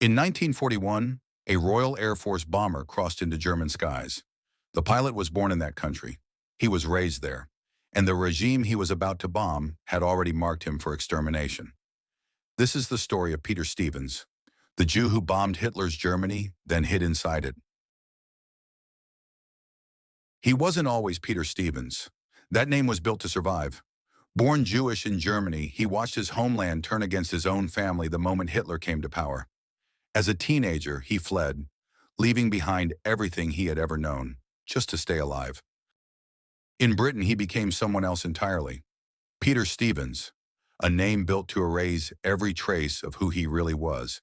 In 1941, a Royal Air Force bomber crossed into German skies. The pilot was born in that country. He was raised there, and the regime he was about to bomb had already marked him for extermination. This is the story of Peter Stevens, the Jew who bombed Hitler's Germany, then hid inside it. He wasn't always Peter Stevens. That name was built to survive. Born Jewish in Germany, he watched his homeland turn against his own family the moment Hitler came to power. As a teenager, he fled, leaving behind everything he had ever known, just to stay alive. In Britain, he became someone else entirely. Peter Stevens, a name built to erase every trace of who he really was.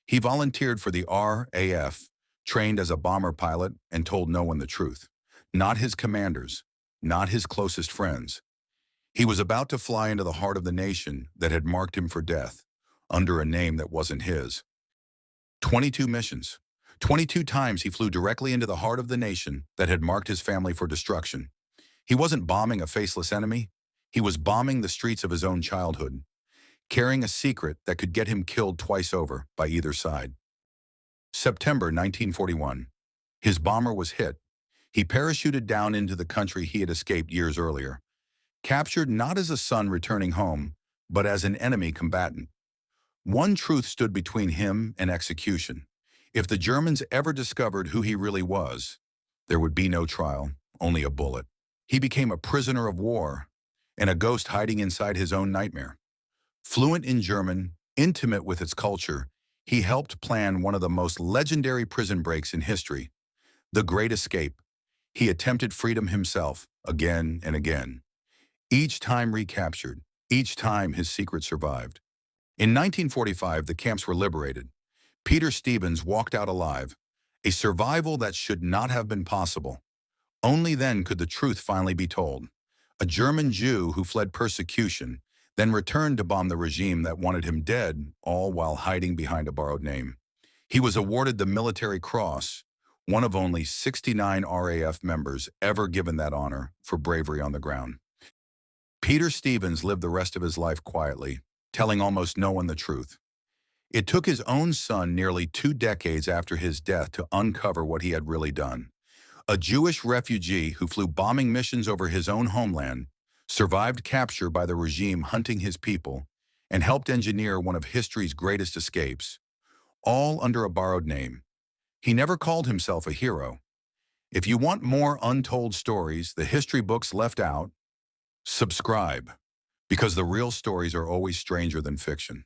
He volunteered for the RAF, trained as a bomber pilot, and told no one the truth. Not his commanders, not his closest friends. He was about to fly into the heart of the nation that had marked him for death, under a name that wasn't his. 22 missions. 22 times he flew directly into the heart of the nation that had marked his family for destruction. He wasn't bombing a faceless enemy. He was bombing the streets of his own childhood, carrying a secret that could get him killed twice over by either side. September 1941. His bomber was hit. He parachuted down into the country he had escaped years earlier, captured not as a son returning home, but as an enemy combatant. One truth stood between him and execution. If the Germans ever discovered who he really was, there would be no trial, only a bullet. He became a prisoner of war and a ghost hiding inside his own nightmare. Fluent in German, intimate with its culture, he helped plan one of the most legendary prison breaks in history, the Great Escape. He attempted freedom himself, again and again. Each time recaptured, each time his secret survived. In 1945, the camps were liberated. Peter Stevens walked out alive, a survival that should not have been possible. Only then could the truth finally be told. A German Jew who fled persecution, then returned to bomb the regime that wanted him dead, all while hiding behind a borrowed name. He was awarded the Military Cross, one of only 69 RAF members ever given that honor for bravery on the ground. Peter Stevens lived the rest of his life quietly, telling almost no one the truth. It took his own son nearly 2 decades after his death to uncover what he had really done. A Jewish refugee who flew bombing missions over his own homeland, survived capture by the regime hunting his people, and helped engineer one of history's greatest escapes, all under a borrowed name. He never called himself a hero. If you want more untold stories, the history books left out, subscribe, because the real stories are always stranger than fiction.